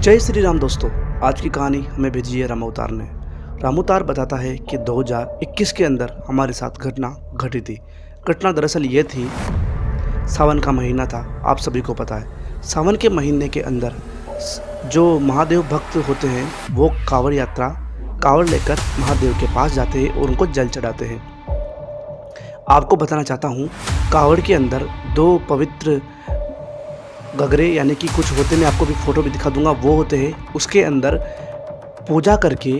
जय श्री राम दोस्तों। आज की कहानी हमें भेजी है रामावतार ने। रामावतार बताता है कि 2021 के अंदर हमारे साथ घटना घटी थी। घटना दरअसल ये थी, सावन का महीना था, आप सभी को पता है। सावन के महीने के अंदर जो महादेव भक्त होते हैं वो कांवड़ यात्रा कांवड़ लेकर महादेव के पास जाते हैं और उनको जल चढ़ाते हैं। आपको बताना चाहता हूँ, कांवड़ के अंदर दो पवित्र गगरे यानी कि कुछ होते, मैं आपको भी फ़ोटो भी दिखा दूंगा, वो होते हैं। उसके अंदर पूजा करके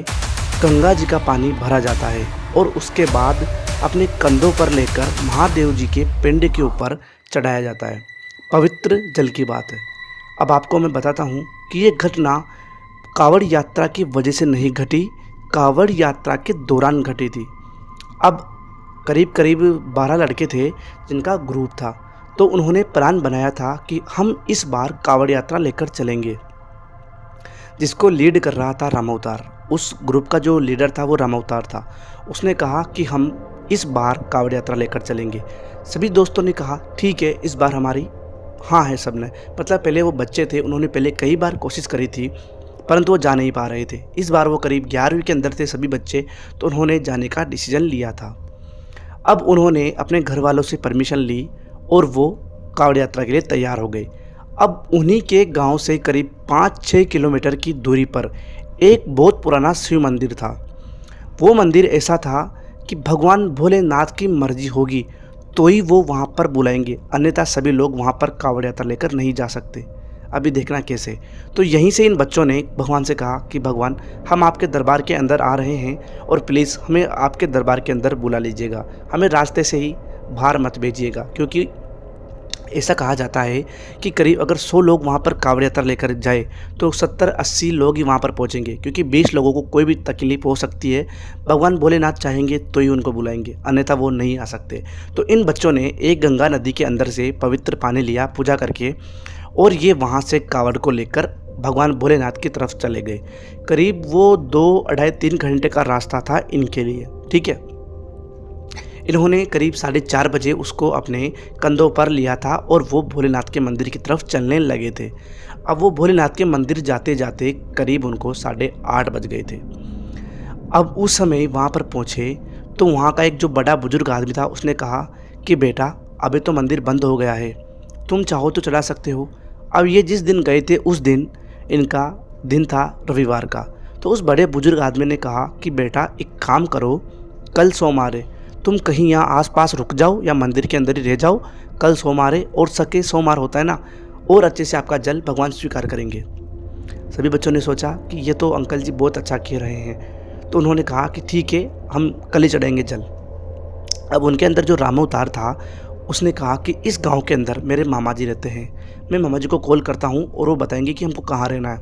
गंगा जी का पानी भरा जाता है और उसके बाद अपने कंधों पर लेकर महादेव जी के पिंड के ऊपर चढ़ाया जाता है। पवित्र जल की बात है। अब आपको मैं बताता हूँ कि ये घटना कांवड़ यात्रा की वजह से नहीं घटी, कांवड़ यात्रा के दौरान घटी थी। अब करीब करीब 12 लड़के थे जिनका ग्रुप था, तो उन्होंने प्लान बनाया था कि हम इस बार कांवड़ यात्रा लेकर चलेंगे, जिसको लीड कर रहा था रामावतार। उस ग्रुप का जो लीडर था वो रामावतार था। उसने कहा कि हम इस बार कांवड़ यात्रा लेकर चलेंगे। सभी दोस्तों ने कहा ठीक है, इस बार हमारी हाँ है सबने। मतलब पहले वो बच्चे थे, उन्होंने पहले कई बार कोशिश करी थी परंतु वो जा नहीं पा रहे थे। इस बार वो करीब 11वीं के अंदर थे सभी बच्चे, तो उन्होंने जाने का डिसीजन लिया था। अब उन्होंने अपने घर वालों से परमिशन ली और वो कांवड़ यात्रा के लिए तैयार हो गए। अब उन्हीं के गांव से करीब 5-6 किलोमीटर की दूरी पर एक बहुत पुराना शिव मंदिर था। वो मंदिर ऐसा था कि भगवान भोलेनाथ की मर्जी होगी तो ही वो वहाँ पर बुलाएंगे, अन्यथा सभी लोग वहाँ पर कांवड़ यात्रा लेकर नहीं जा सकते। अभी देखना कैसे। तो यहीं से इन बच्चों ने भगवान से कहा कि भगवान, हम आपके दरबार के अंदर आ रहे हैं और प्लीज़ हमें आपके दरबार के अंदर बुला लीजिएगा, हमें रास्ते से ही बाहर मत भेजिएगा। क्योंकि ऐसा कहा जाता है कि करीब अगर 100 लोग वहाँ पर कांवड़ यात्रा लेकर जाए तो 70-80 लोग ही वहाँ पर पहुँचेंगे, क्योंकि 20 लोगों को कोई भी तकलीफ हो सकती है। भगवान भोलेनाथ चाहेंगे तो ही उनको बुलाएंगे, अन्यथा वो नहीं आ सकते। तो इन बच्चों ने एक गंगा नदी के अंदर से पवित्र पानी लिया पूजा करके, और ये वहाँ से कांवड़ को लेकर भगवान भोलेनाथ की तरफ चले गए। करीब वो 2-2.5-3 घंटे का रास्ता था इनके लिए, ठीक है। इन्होंने करीब 4:30 बजे उसको अपने कंधों पर लिया था और वो भोलेनाथ के मंदिर की तरफ चलने लगे थे। अब वो भोलेनाथ के मंदिर जाते जाते करीब उनको 8:30 बज गए थे। अब उस समय वहाँ पर पहुँचे तो वहाँ का एक जो बड़ा बुजुर्ग आदमी था, उसने कहा कि बेटा, अभी तो मंदिर बंद हो गया है, तुम चाहो तो चला सकते हो। अब ये जिस दिन गए थे उस दिन इनका दिन था रविवार का। तो उस बड़े बुजुर्ग आदमी ने कहा कि बेटा एक काम करो, कल सोमवार है, तुम कहीं यहाँ आसपास रुक जाओ या मंदिर के अंदर ही रह जाओ, कल सोमवार है और सके सोमवार होता है ना, और अच्छे से आपका जल भगवान स्वीकार करेंगे। सभी बच्चों ने सोचा कि ये तो अंकल जी बहुत अच्छा कह रहे हैं, तो उन्होंने कहा कि ठीक है, हम कल ही चढ़ेंगे जल। अब उनके अंदर जो रामावतार था उसने कहा कि इस गांव के अंदर मेरे मामा जी रहते हैं, मैं मामा जी को कॉल करता हूं और वो बताएंगे कि हमको कहाँ रहना है।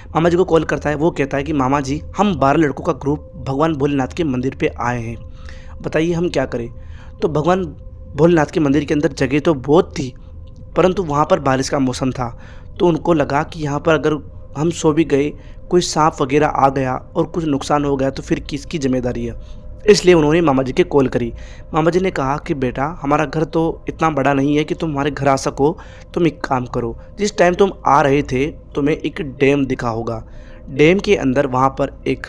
मामा जी को कॉल करता है, वो कहता है कि मामा जी, हम 12 लड़कों का ग्रुप भगवान भोलेनाथ के मंदिर पे आए हैं, बताइए हम क्या करें। तो भगवान भोलेनाथ के मंदिर के अंदर जगह तो बहुत थी, परंतु वहाँ पर बारिश का मौसम था, तो उनको लगा कि यहाँ पर अगर हम सो भी गए, कोई सांप वगैरह आ गया और कुछ नुकसान हो गया तो फिर किसकी जिम्मेदारी है। इसलिए उन्होंने मामा जी के कॉल करी। मामा जी ने कहा कि बेटा, हमारा घर तो इतना बड़ा नहीं है कि तुम हमारे घर आ सको, तुम एक काम करो, जिस टाइम तुम आ रहे थे तुम्हें एक डैम दिखा होगा, डैम के अंदर वहाँ पर एक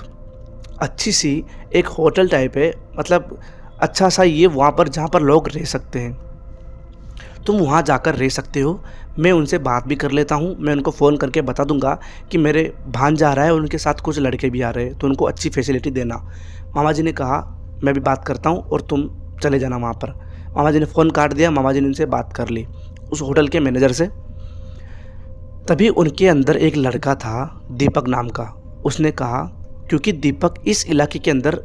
अच्छी सी एक होटल टाइप है, मतलब अच्छा सा ये वहाँ पर जहाँ पर लोग रह सकते हैं, तुम वहाँ जाकर रह सकते हो। मैं उनसे बात भी कर लेता हूँ, मैं उनको फ़ोन करके बता दूंगा कि मेरे भांजा आ रहा है और उनके साथ कुछ लड़के भी आ रहे हैं, तो उनको अच्छी फैसिलिटी देना। मामा जी ने कहा मैं भी बात करता हूँ और तुम चले जाना वहाँ पर। मामा जी ने फ़ोन काट दिया। मामा जी ने उनसे बात कर ली उस होटल के मैनेजर से। तभी उनके अंदर एक लड़का था दीपक नाम का। उसने कहा, क्योंकि दीपक इस इलाके के अंदर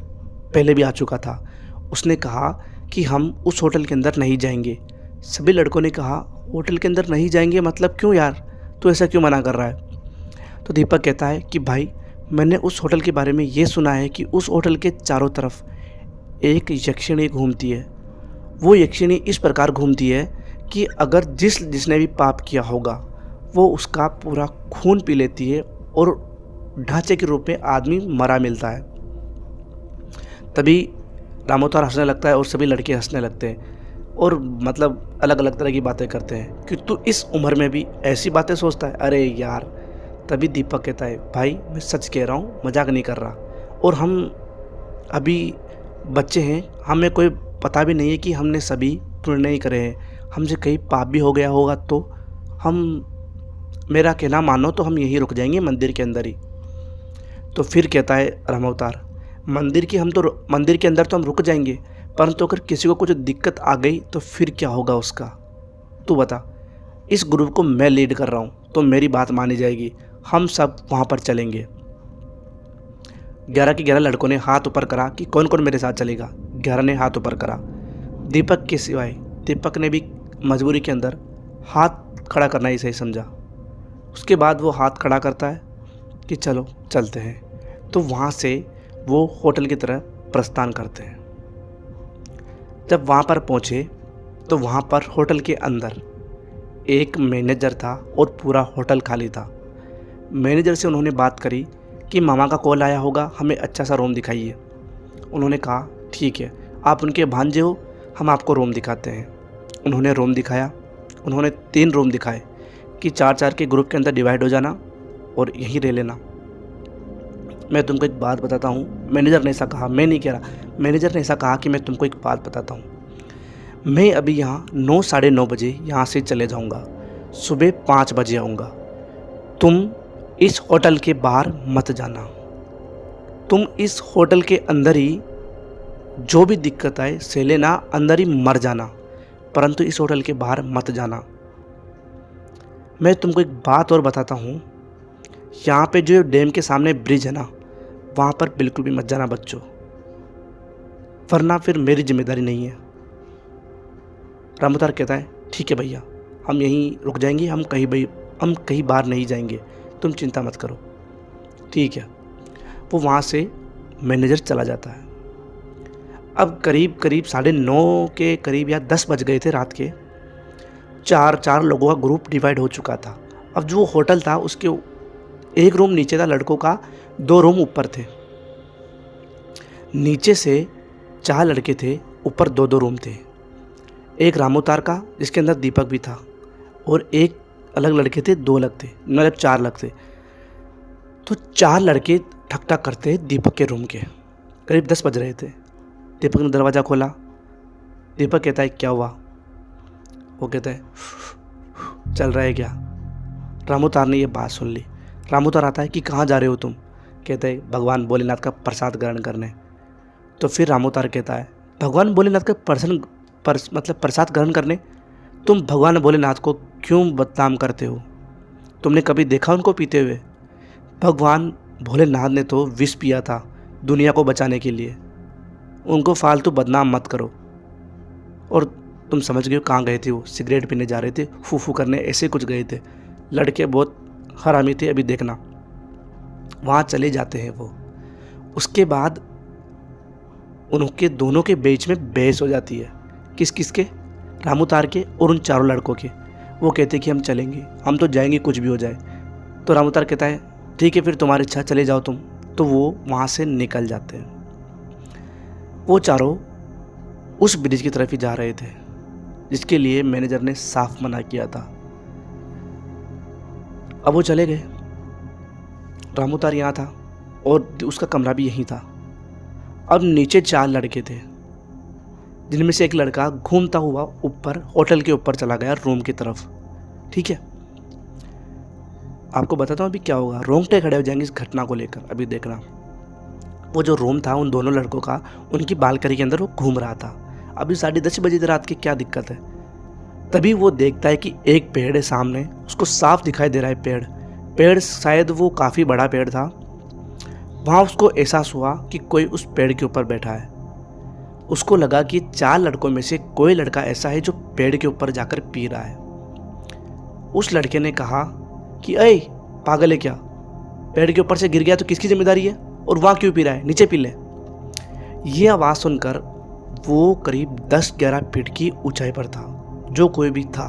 पहले भी आ चुका था, उसने कहा कि हम उस होटल के अंदर नहीं जाएंगे। सभी लड़कों ने कहा होटल के अंदर नहीं जाएंगे मतलब क्यों यार, तो ऐसा क्यों मना कर रहा है। तो दीपक कहता है कि भाई, मैंने उस होटल के बारे में ये सुना है कि उस होटल के चारों तरफ एक यक्षिणी घूमती है। वो यक्षिणी इस प्रकार घूमती है कि अगर जिसने भी पाप किया होगा वो उसका पूरा खून पी लेती है और ढांचे के रूप में आदमी मरा मिलता है। तभी रामावतार हंसने लगता है और सभी लड़के हंसने लगते हैं और मतलब अलग अलग तरह की बातें करते हैं कि तू इस उम्र में भी ऐसी बातें सोचता है। अरे यार, तभी दीपक कहता है, भाई मैं सच कह रहा हूँ, मजाक नहीं कर रहा, और हम अभी बच्चे हैं, हमें कोई पता भी नहीं है कि हमने सभी पुण्य नहीं करे हैं, हमसे कहीं पाप भी हो गया होगा तो हम, मेरा कहना मानो तो हम यहीं रुक जाएंगे मंदिर के अंदर ही। तो फिर कहता है रामावतार, मंदिर के अंदर तो हम रुक जाएंगे, परंतु अगर किसी को कुछ दिक्कत आ गई तो फिर क्या होगा उसका, तू बता। इस ग्रुप को मैं लीड कर रहा हूँ तो मेरी बात मानी जाएगी, हम सब वहाँ पर चलेंगे। 11 के 11 लड़कों ने हाथ ऊपर करा कि कौन कौन मेरे साथ चलेगा। 11 ने हाथ ऊपर करा, दीपक के सिवाय। दीपक ने भी मजबूरी के अंदर हाथ खड़ा करना ही सही समझा। उसके बाद वो हाथ खड़ा करता है कि चलो चलते हैं। तो वहाँ से वो होटल की तरफ प्रस्थान करते हैं। जब वहाँ पर पहुँचे तो वहाँ पर होटल के अंदर एक मैनेजर था और पूरा होटल खाली था। मैनेजर से उन्होंने बात करी कि मामा का कॉल आया होगा, हमें अच्छा सा रूम दिखाइए। उन्होंने कहा ठीक है, आप उनके भांजे हो, हम आपको रूम दिखाते हैं। उन्होंने रूम दिखाया। उन्होंने 3 रूम दिखाए कि 4-4 के ग्रुप के अंदर डिवाइड हो जाना और यहीं रह लेना। मैं तुमको एक बात बताता हूँ, मैनेजर ने ऐसा कहा, मैं नहीं कह रहा, मैनेजर ने ऐसा कहा कि मैं तुमको एक बात बताता हूँ। मैं अभी यहाँ 9 साढ़े 9 बजे यहाँ से चले जाऊँगा, सुबह 5 बजे आऊँगा। तुम इस होटल के बाहर मत जाना, तुम इस होटल के अंदर ही जो भी दिक्कत आए सह लेना, अंदर ही मर जाना, परंतु इस होटल के बाहर मत जाना। मैं तुमको एक बात और बताता हूँ, यहाँ पे जो डैम के सामने ब्रिज है ना, वहाँ पर बिल्कुल भी मत जाना बच्चों, वरना फिर मेरी जिम्मेदारी नहीं है। रामावतार कहता है ठीक है भैया, हम यहीं रुक जाएंगे, हम कहीं बाहर नहीं जाएंगे, तुम चिंता मत करो। ठीक है। वो वहाँ से मैनेजर चला जाता है। अब करीब 9:30 के करीब या 10 बज गए थे रात के। 4 लोगों का ग्रुप डिवाइड हो चुका था। अब जो होटल था उसके एक रूम नीचे था लड़कों का, 2 रूम ऊपर थे। नीचे से 4 लड़के थे, ऊपर 2-2 रूम थे। एक रामावतार का जिसके अंदर दीपक भी था, और एक अलग लड़के थे, 2 अलग थे, मतलब 4 अलग थे। तो 4 लड़के ठक ठक करते दीपक के रूम के। करीब 10 बज रहे थे। दीपक ने दरवाज़ा खोला। दीपक कहता है क्या हुआ? वो कहता है चल रहा है क्या? रामावतार ने ये बात सुन ली। रामावतार आता है कि कहाँ जा रहे हो तुम? कहता है भगवान भोलेनाथ का प्रसाद ग्रहण करने। तो फिर रामावतार कहता है भगवान भोलेनाथ का प्रसाद ग्रहण करने? तुम भगवान भोलेनाथ को क्यों बदनाम करते हो? तुमने कभी देखा उनको पीते हुए? भगवान भोलेनाथ ने तो विष पिया था दुनिया को बचाने के लिए, उनको फालतू बदनाम मत करो। और तुम समझ गए कहाँ गए थे? वो सिगरेट पीने जा रहे थे, फूफू करने ऐसे कुछ गए थे। लड़के बहुत हरामी थे, अभी देखना। वहाँ चले जाते हैं वो। उसके बाद उनके दोनों के बीच में बहस हो जाती है। किस के? रामावतार के और उन 4 लड़कों के। वो कहते कि हम चलेंगे, हम तो जाएंगे कुछ भी हो जाए। तो रामावतार कहता है ठीक है फिर तुम्हारी इच्छा, चले जाओ तुम। तो वो वहाँ से निकल जाते हैं। वो चारों उस ब्रिज की तरफ ही जा रहे थे जिसके लिए मैनेजर ने साफ मना किया था। अब वो चले गए। रामावतार यहाँ था और उसका कमरा भी यहीं था। अब नीचे 4 लड़के थे, जिनमें से एक लड़का घूमता हुआ ऊपर होटल के ऊपर चला गया रूम की तरफ। ठीक है, आपको बताता हूँ अभी क्या होगा। रोंगटे खड़े हो जाएंगे इस घटना को लेकर, अभी देखना। वो जो रूम था उन दोनों लड़कों का, उनकी बालकनी के अंदर वो घूम रहा था। अभी 10:30 बजे रात की, क्या दिक्कत है? तभी वो देखता है कि एक पेड़ है सामने, उसको साफ दिखाई दे रहा है। पेड़ शायद वो काफ़ी बड़ा पेड़ था। वहाँ उसको एहसास हुआ कि कोई उस पेड़ के ऊपर बैठा है। उसको लगा कि 4 लड़कों में से कोई लड़का ऐसा है जो पेड़ के ऊपर जाकर पी रहा है। उस लड़के ने कहा कि अय पागल है क्या? पेड़ के ऊपर से गिर गया तो किसकी जिम्मेदारी है? और वहाँ क्यों पी रहा है? नीचे पी ले। ये आवाज़ सुनकर वो करीब 10-11 फीट की ऊंचाई पर था। जो कोई भी था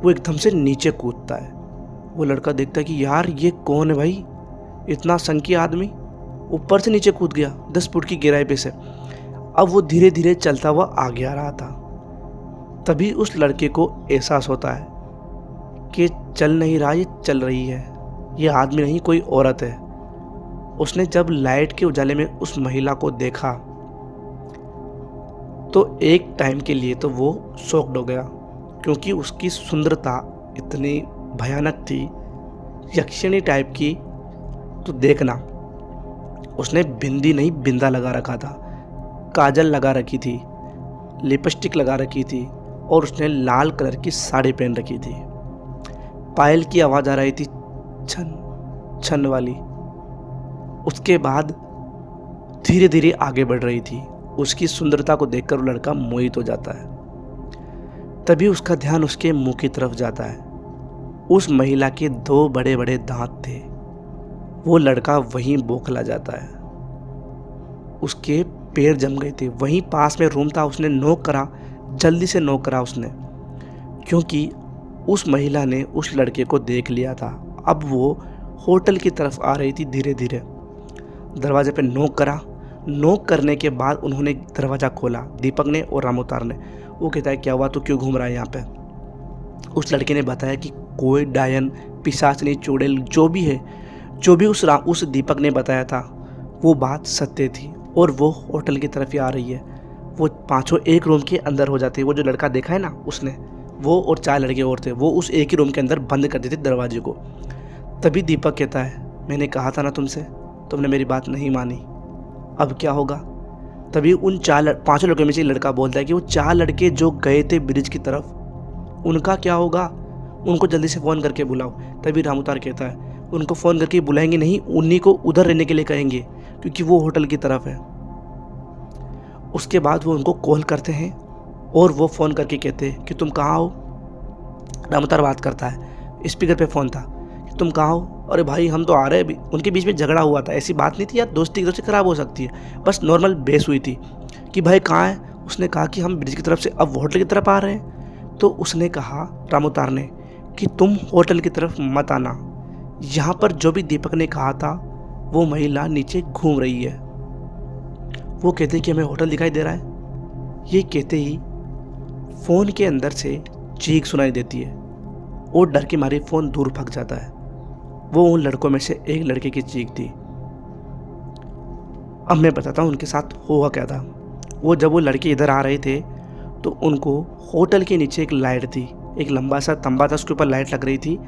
वो एकदम से नीचे कूदता है। वो लड़का देखता है कि यार ये कौन है भाई, इतना संकी आदमी ऊपर से नीचे कूद गया 10 फुट की गहराई पे से। अब वो धीरे धीरे चलता हुआ आगे आ रहा था। तभी उस लड़के को एहसास होता है कि चल नहीं रहा, ये चल रही है। ये आदमी नहीं कोई औरत है। उसने जब लाइट के उजाले में उस महिला को देखा तो एक टाइम के लिए तो वो शॉक्ड हो गया, क्योंकि उसकी सुंदरता इतनी भयानक थी, यक्षिणी टाइप की। तो देखना, उसने बिंदी नहीं बिंदा लगा रखा था, काजल लगा रखी थी, लिपस्टिक लगा रखी थी और उसने लाल कलर की साड़ी पहन रखी थी। पायल की आवाज़ आ रही थी छन छन वाली। उसके बाद धीरे धीरे आगे बढ़ रही थी। उसकी सुंदरता को देखकर वो लड़का मोहित हो जाता है। तभी उसका ध्यान उसके मुंह की तरफ जाता है। उस महिला के 2 बड़े बड़े दांत थे। वो लड़का वहीं बौखला जाता है। उसके पैर जम गए थे। वहीं पास में रूम था, उसने नॉक करा, जल्दी से नॉक करा उसने, क्योंकि उस महिला ने उस लड़के को देख लिया था। अब वो होटल की तरफ आ रही थी धीरे धीरे। दरवाजे पे नॉक करा। नॉक करने के बाद उन्होंने दरवाज़ा खोला, दीपक ने और रामोतार ने। वो कहता है क्या हुआ, तो क्यों घूम रहा है यहाँ पे। उस लड़के ने बताया कि कोई डायन, पिशाचनी, चुड़ैल जो भी है, जो भी उस दीपक ने बताया था वो बात सत्य थी और वो होटल की तरफ ही आ रही है। वो पांचों एक रूम के अंदर हो जाते। वो जो लड़का देखा है ना उसने, वो और 4 लड़के और थे, वो उस एक ही रूम के अंदर बंद कर देते दरवाजे को। तभी दीपक कहता है मैंने कहा था ना तुमसे, तुमने मेरी बात नहीं मानी, अब क्या होगा। तभी उन 5 लड़कों में से लड़का बोलता है कि वो 4 लड़के जो गए थे ब्रिज की तरफ, उनका क्या होगा, उनको जल्दी से फ़ोन करके बुलाओ। तभी रामोतार कहता है उनको फ़ोन करके बुलाएंगे नहीं, उन्हीं को उधर रहने के लिए कहेंगे, क्योंकि वो होटल की तरफ है। उसके बाद वो उनको कॉल करते हैं और वो फ़ोन करके कहते हैं कि तुम कहाँ हो। रामोतार बात करता है, स्पीकर पे फ़ोन था, कि तुम कहाँ हो। अरे भाई हम तो आ रहे हैं अभी। उनके बीच में झगड़ा हुआ था, ऐसी बात नहीं थी यार, दोस्ती एक दूसरे से ख़राब हो सकती है, बस नॉर्मल बहस हुई थी कि भाई कहाँ है। उसने कहा कि हम ब्रिज की तरफ से अब होटल की तरफ आ रहे हैं। तो उसने कहा रामोतार ने कि तुम होटल की तरफ मत आना, यहाँ पर जो भी दीपक ने कहा था वो महिला नीचे घूम रही है। वो कहते हैं कि हमें होटल दिखाई दे रहा है। ये कहते ही फ़ोन के अंदर से चीख सुनाई देती है और डर के मारे फ़ोन दूर भाग जाता है। वो उन लड़कों में से एक लड़के की चीख थी। अब मैं बताता हूँ उनके साथ हुआ क्या था। जब वो लड़के इधर आ रहे थे तो उनको होटल के नीचे एक लाइट थी, एक लंबा सा तंबा था, उसके ऊपर लाइट लग रही थी।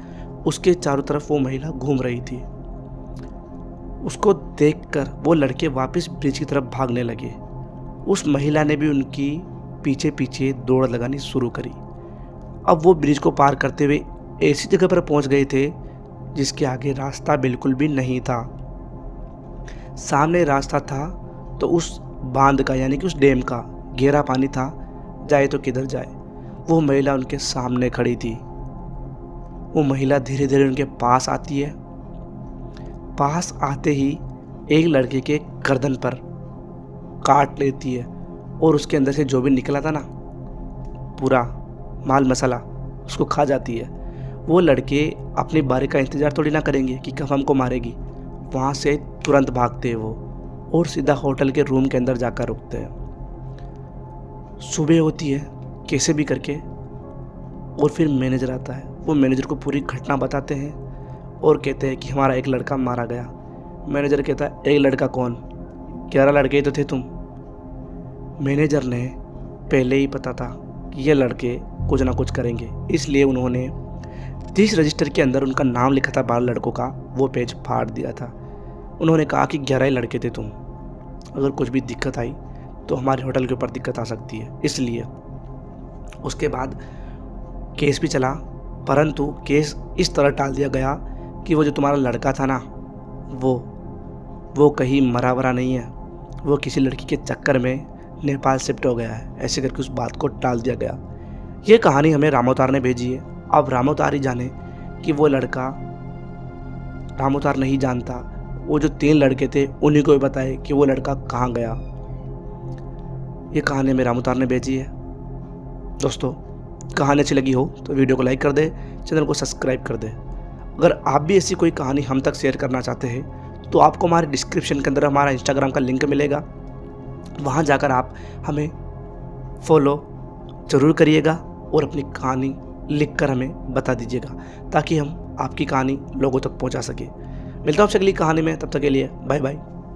उसके चारों तरफ वो महिला घूम रही थी। उसको देखकर वो लड़के वापस ब्रिज की तरफ भागने लगे। उस महिला ने भी उनकी पीछे पीछे दौड़ लगानी शुरू करी। अब वो ब्रिज को पार करते हुए ऐसी जगह पर पहुंच गए थे जिसके आगे रास्ता बिल्कुल भी नहीं था। सामने रास्ता था तो उस बांध का, यानी कि उस डैम का गहरा पानी था, जाए तो किधर जाए। वो महिला उनके सामने खड़ी थी। वो महिला धीरे धीरे उनके पास आती है। पास आते ही एक लड़के के गर्दन पर काट लेती है और उसके अंदर से जो भी निकला था ना पूरा माल मसाला, उसको खा जाती है। वो लड़के अपनी बारी का इंतज़ार थोड़ी ना करेंगे कि कब हमको मारेगी। वहाँ से तुरंत भागते हैं वो और सीधा होटल के रूम के अंदर जाकर रुकते हैं। सुबह होती है कैसे भी करके और फिर मैनेजर आता है। वो मैनेजर को पूरी घटना बताते हैं और कहते हैं कि हमारा एक लड़का मारा गया। मैनेजर कहता है एक लड़का कौन, 11 लड़के तो थे तुम। मैनेजर ने पहले ही पता था कि ये लड़के कुछ ना कुछ करेंगे, इसलिए उन्होंने 30 रजिस्टर के अंदर उनका नाम लिखा था 12 लड़कों का, वो पेज फाड़ दिया था। उन्होंने कहा कि 11 ही लड़के थे तुम, अगर कुछ भी दिक्कत आई तो हमारे होटल के ऊपर दिक्कत आ सकती है। इसलिए उसके बाद केस भी चला, परंतु केस इस तरह टाल दिया गया कि वो जो तुम्हारा लड़का था ना वो कहीं मरा वरा नहीं है, वो किसी लड़की के चक्कर में नेपाल शिफ्ट हो गया है। ऐसे करके उस बात को टाल दिया गया। ये कहानी हमें रामोतार ने भेजी है। अब रामोतार ही जाने कि वो लड़का, रामोतार नहीं जानता, वो जो 3 लड़के थे उन्हीं को भी बताए कि वो लड़का कहाँ गया। ये कहानी हमें रामोतार ने भेजी है। दोस्तों, कहानी अच्छी लगी हो तो वीडियो को लाइक कर दे, चैनल को सब्सक्राइब कर दे। अगर आप भी ऐसी कोई कहानी हम तक शेयर करना चाहते हैं तो आपको हमारे डिस्क्रिप्शन के अंदर हमारा इंस्टाग्राम का लिंक मिलेगा, वहाँ जाकर आप हमें फॉलो ज़रूर करिएगा और अपनी कहानी लिखकर हमें बता दीजिएगा, ताकि हम आपकी कहानी लोगों तक पहुंचा सके। मिलता हूँ आपसे अगली कहानी में, तब तक के लिए बाय बाय।